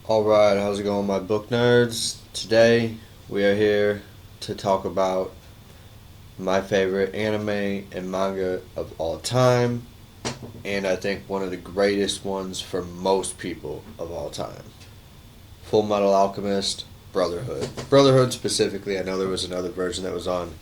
Alright, how's it going, my book nerds? Today, we are here to talk about my favorite anime and manga of all time, and I think one of the greatest ones for most people of all time. Fullmetal Alchemist Brotherhood. Brotherhood specifically, I know there was another version that was on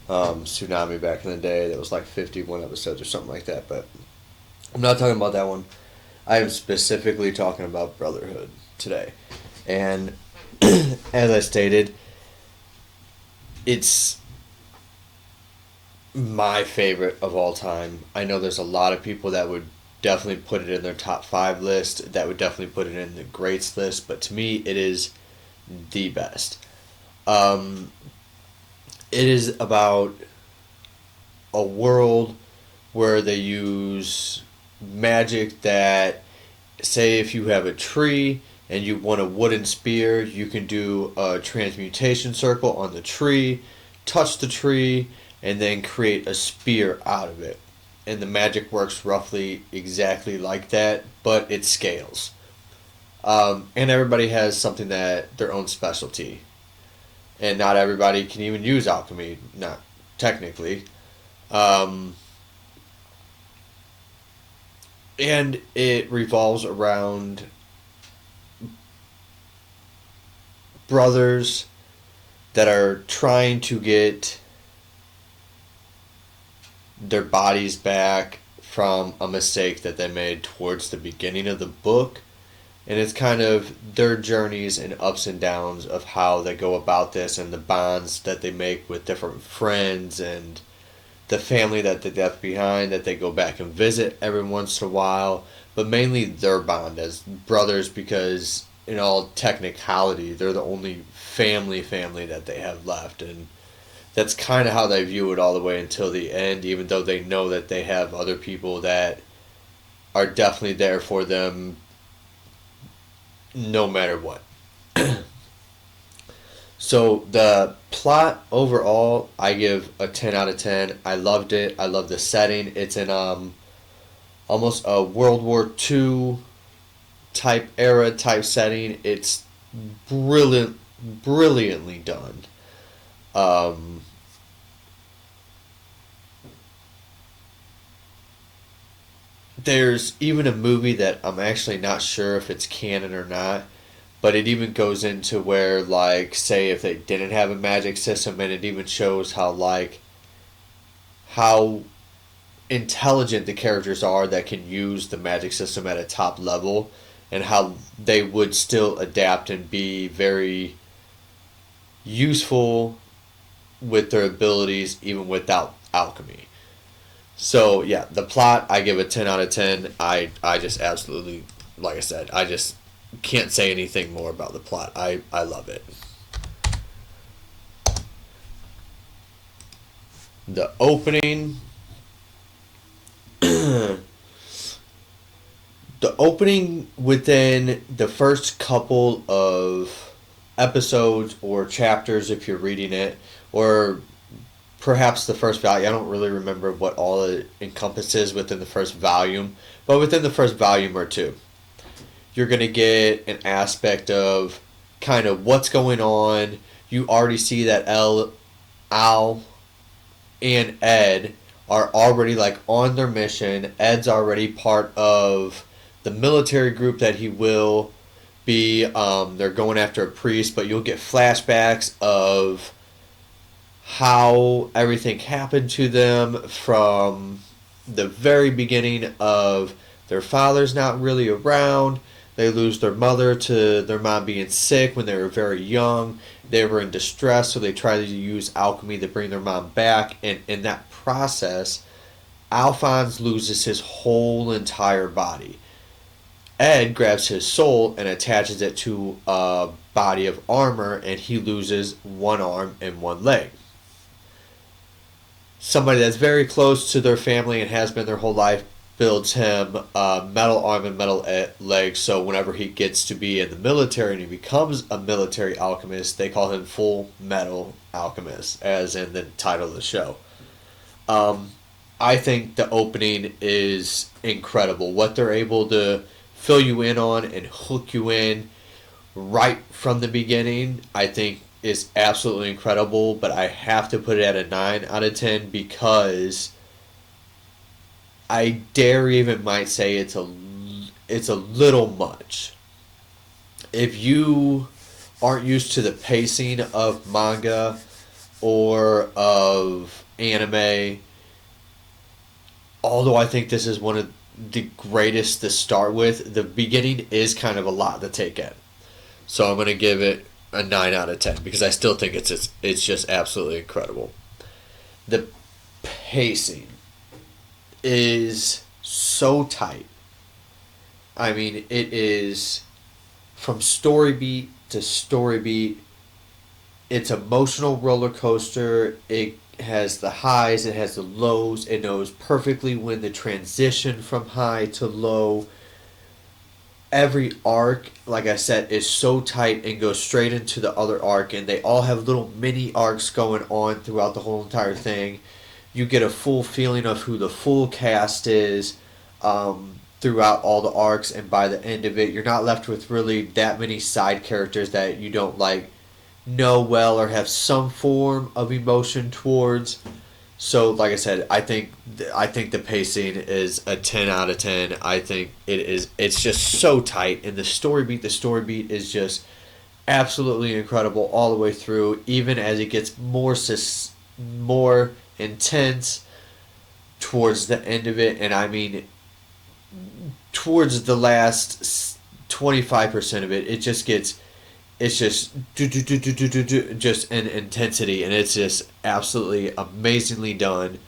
Tsunami back in the day that was like 51 episodes or something like that, but I'm not talking about that one. I am specifically talking about Brotherhood today. And as I stated, it's my favorite of all time. I know there's a lot of people that would definitely put it in their top five list, that would definitely put it in the greats list, but to me, it is the best. Um, it is about a world where they use magic that, say, if you have a tree and you want a wooden spear, you can do a transmutation circle on the tree, touch the tree, and then create a spear out of it. And the magic works roughly exactly like that, but it scales. And everybody has something that their own specialty. And not everybody can even use alchemy, not technically. Um, and it revolves around brothers that are trying to get their bodies back from a mistake that they made towards the beginning of the book. And it's kind of their journeys and ups and downs of how they go about this and the bonds that they make with different friends and the family that they left behind that they go back and visit every once in a while, but mainly their bond as brothers because in all technicality they're the only family that they have left, and that's kind of how they view it all the way until the end, even though they know that they have other people that are definitely there for them no matter what. So the plot overall, I give a 10 out of 10. I loved it. I love the setting. It's in almost a World War II type era type setting. It's brilliantly done. Um, there's even a movie that I'm actually not sure if it's canon or not, but it even goes into where, like, say if they didn't have a magic system, and it even shows how intelligent the characters are that can use the magic system at a top level, and how they would still adapt and be very useful with their abilities even without alchemy. So yeah, the plot I give a 10 out of 10. I just absolutely, like I said, I just can't say anything more about the plot. I love it. The opening, the opening within the first couple of episodes or chapters, if you're reading it, or perhaps the first volume. I don't really remember what all it encompasses within the first volume, but within the first volume or two, you're going to get an aspect of kind of what's going on. You already see that Al, and Ed are already like on their mission. Ed's already part of the military group that he will be. They're going after a priest, but you'll get flashbacks of how everything happened to them from the very beginning of their father's not really around. They lose their mother to their mom being sick when they were very young. They were in distress, so they try to use alchemy to bring their mom back. And in that process, Alphonse loses his whole entire body. Ed grabs his soul and attaches it to a body of armor, and he loses one arm and one leg. Somebody that's very close to their family and has been their whole life builds him a metal arm and metal leg, so whenever he gets to be in the military and he becomes a military alchemist, they call him Full Metal Alchemist, as in the title of the show. Um, I think the opening is incredible. What they're able to fill you in on and hook you in right from the beginning, I think is absolutely incredible, but I have to put it at a 9 out of 10 because I dare even might say it's a little much. If you aren't used to the pacing of manga or of anime, although I think this is one of the greatest to start with, the beginning is kind of a lot to take in. So I'm going to give it a 9 out of 10 because I still think it's just absolutely incredible. The pacing is so tight. I mean, it is from story beat to story beat. It's emotional roller coaster. It has the highs, it has the lows. It knows perfectly when the transition from high to low. Every arc, like I said, is so tight and goes straight into the other arc, and they all have little mini arcs going on throughout the whole entire thing. You get a full feeling of who the full cast is throughout all the arcs, and by the end of it, you're not left with really that many side characters that you don't like know well or have some form of emotion towards. So, like I said, I think the pacing is a 10 out of 10. I think it's just so tight, and the story beat is just absolutely incredible all the way through, even as it gets more intense towards the end of it. And I mean, towards the last 25% of it, it's just just an intensity, and it's just absolutely amazingly done.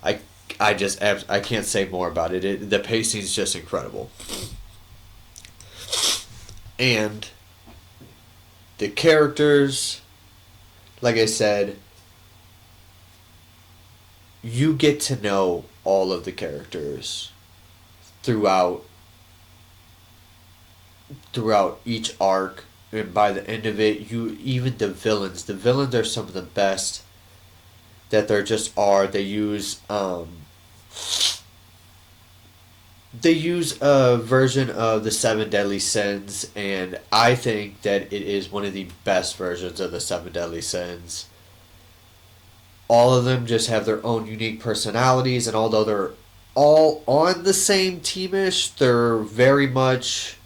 I I can't say more about it. The pacing is just incredible, and the characters, like I said, you get to know all of the characters throughout each arc, and by the end of it, even the villains are some of the best that there just are. They use a version of the Seven Deadly Sins, and I think that it is one of the best versions of the Seven Deadly Sins. All of them just have their own unique personalities, and although they're all on the same teamish, they're very much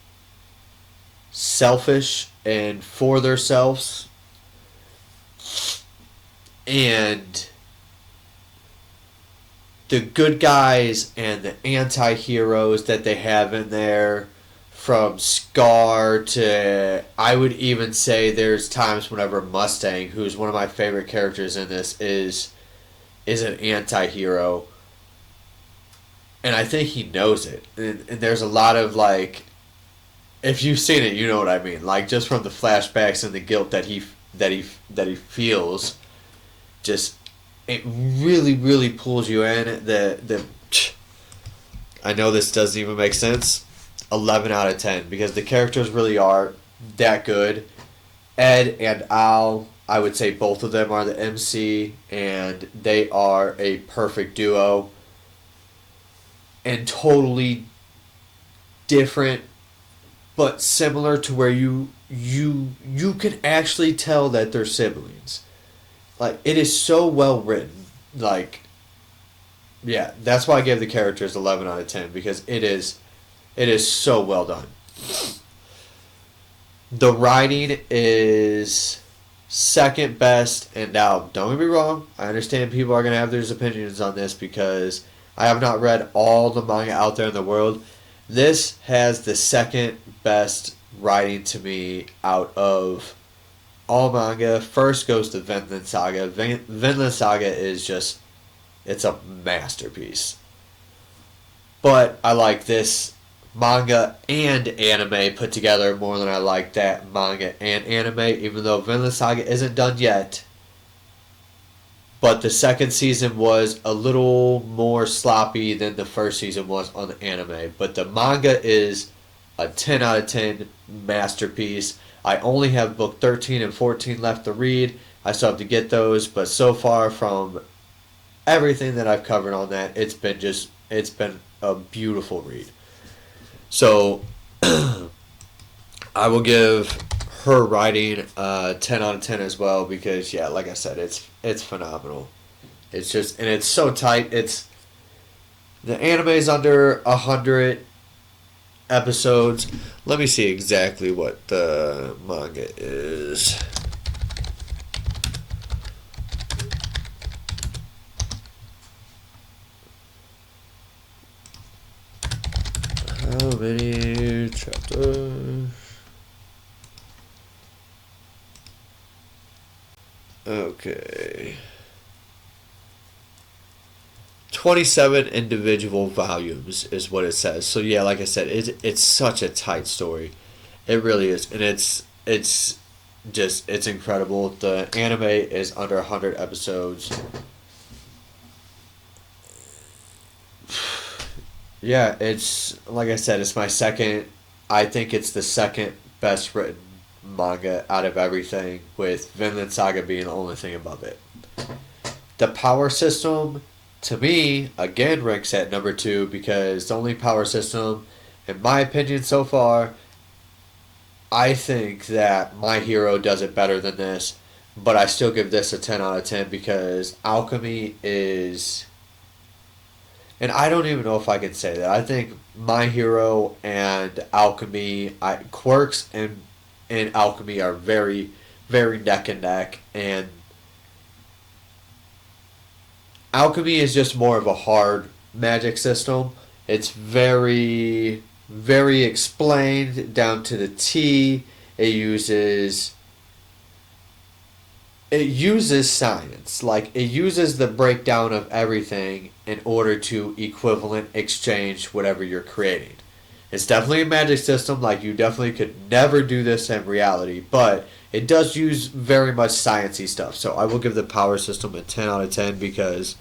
selfish and for themselves. And the good guys and the anti-heroes that they have in there, from Scar to, I would even say there's times whenever Mustang, who's one of my favorite characters in this, is an anti-hero, and I think he knows it. And there's a lot of, like, if you've seen it, you know what I mean. Like, just from the flashbacks and the guilt that he feels, just it really, really pulls you in. I know this doesn't even make sense. 11 out of 10, because the characters really are that good. Ed and Al, I would say both of them are the MC, and they are a perfect duo, and totally different but similar, to where you can actually tell that they're siblings. Like, it is so well written. Like, yeah, that's why I gave the characters 11 out of 10, because it is so well done. The writing is second best, and now, don't get me wrong, I understand people are going to have their opinions on this, because I have not read all the manga out there in the world. This has the second best writing to me out of all manga. First goes to Vinland Saga. Vinland Saga is just, it's a masterpiece. But I like this manga and anime put together more than I like that manga and anime, even though Vinland Saga isn't done yet. But the second season was a little more sloppy than the first season was on the anime. But the manga is a 10 out of 10 masterpiece. I only have book 13 and 14 left to read. I still have to get those. But so far, from everything that I've covered on that, it's been a beautiful read. So I will give her writing 10 out of 10 as well, because yeah, like I said, it's phenomenal. It's just, and it's so tight. It's the anime is under 100 episodes. Let me see exactly what the manga is. How many chapters? Okay. 27 individual volumes is what it says. So yeah, like I said, it's such a tight story. It really is. And it's just, it's incredible. The anime is under 100 episodes. Yeah, it's, like I said, it's my second, I think it's the second best written manga out of everything, with Vinland Saga being the only thing above it. The power system, to me, again ranks at number 2, because the only power system, in my opinion so far, I think that My Hero does it better than this, but I still give this a 10 out of 10, because alchemy is, and I don't even know if I can say that. I think My Hero and alchemy, quirks and alchemy are very, very neck and neck, and alchemy is just more of a hard magic system. It's very, very explained down to the T. It uses science. Like, it uses the breakdown of everything in order to equivalent exchange whatever you're creating. It's definitely a magic system. Like, you definitely could never do this in reality, but it does use very much sciencey stuff. So I will give the power system a 10 out of 10, because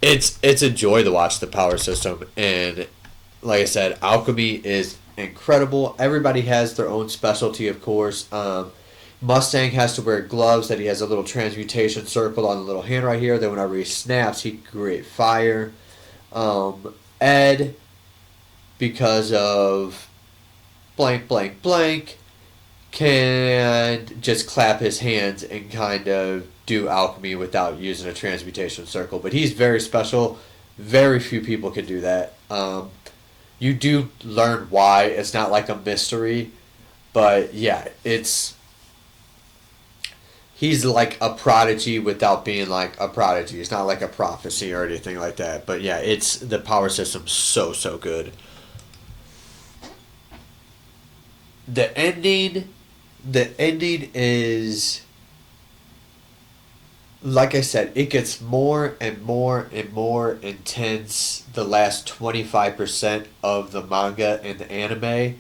it's a joy to watch the power system. And like I said, alchemy is incredible. Everybody has their own specialty, of course. Mustang has to wear gloves that he has a little transmutation circle on the little hand right here. Then whenever he snaps, he can create fire. Ed, because of blank, blank, blank, can just clap his hands and kind of do alchemy without using a transmutation circle. But he's very special. Very few people can do that. You do learn why. It's not like a mystery. But yeah, he's like a prodigy without being like a prodigy. It's not like a prophecy or anything like that. But yeah, it's, the power system's so, so good. The ending is, like I said, it gets more and more and more intense the last 25% of the manga and the anime,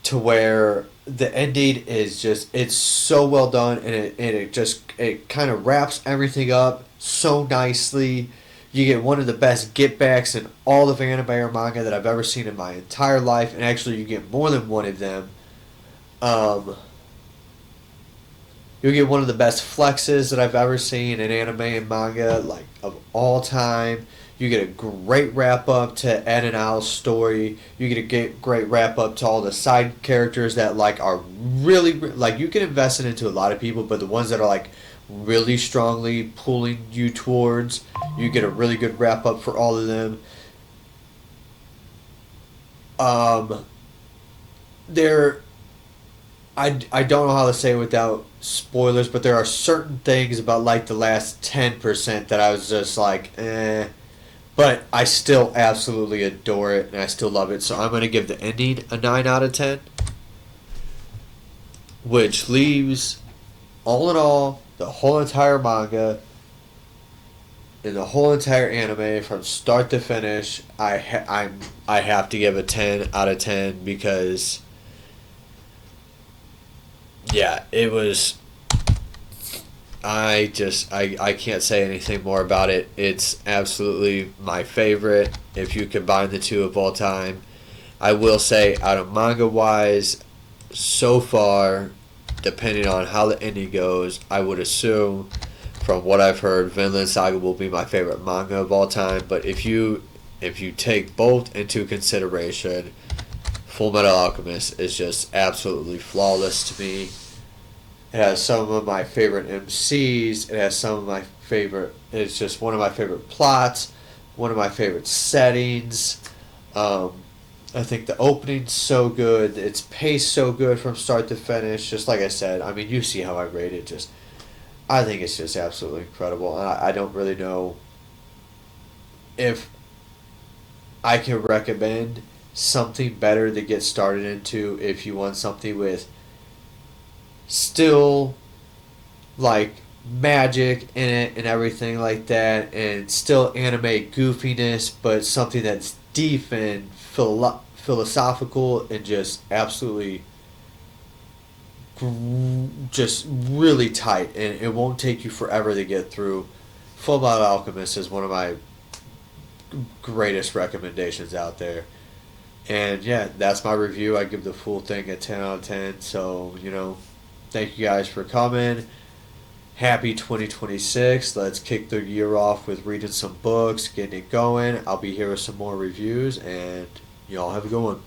to where the ending is just, it's so well done, and it kind of wraps everything up so nicely. You get one of the best get backs in all of anime or manga that I've ever seen in my entire life, and actually you get more than one of them. You'll get one of the best flexes that I've ever seen in anime and manga, like, of all time. You get a great wrap up to Ed and Al's story. You get a great wrap up to all the side characters that, like, are really, like, you can invest it into a lot of people, but the ones that are, like, really strongly pulling you towards, you get a really good wrap up for all of them. There, I don't know how to say it without spoilers, but there are certain things about, like, the last 10% that I was just like, eh. But I still absolutely adore it, and I still love it. So I'm going to give the ending a 9 out of 10. Which leaves, all in all, the whole entire manga and the whole entire anime from start to finish, I have to give a 10 out of 10, because yeah, it was, I can't say anything more about it. It's absolutely my favorite if you combine the two of all time. I will say, out of manga wise, so far, depending on how the ending goes, I would assume, from what I've heard, Vinland Saga will be my favorite manga of all time. But if you take both into consideration, Fullmetal Alchemist is just absolutely flawless to me. It has some of my favorite MCs. It has some of my favorite. It's just one of my favorite plots, one of my favorite settings. Um, I think the opening's so good. It's paced so good from start to finish. Just like I said, I mean, you see how I rate it. Just, I think it's just absolutely incredible. And I don't really know if I can recommend something better to get started into if you want something with still like magic in it and everything like that, and still anime goofiness, but something that's deep and philosophical and just absolutely just really tight, and it won't take you forever to get through. Full Metal Alchemist is one of my greatest recommendations out there. And yeah, that's my review. I give the full thing a 10 out of 10. So, thank you guys for coming. Happy 2026. Let's kick the year off with reading some books, getting it going. I'll be here with some more reviews, and y'all have a good one.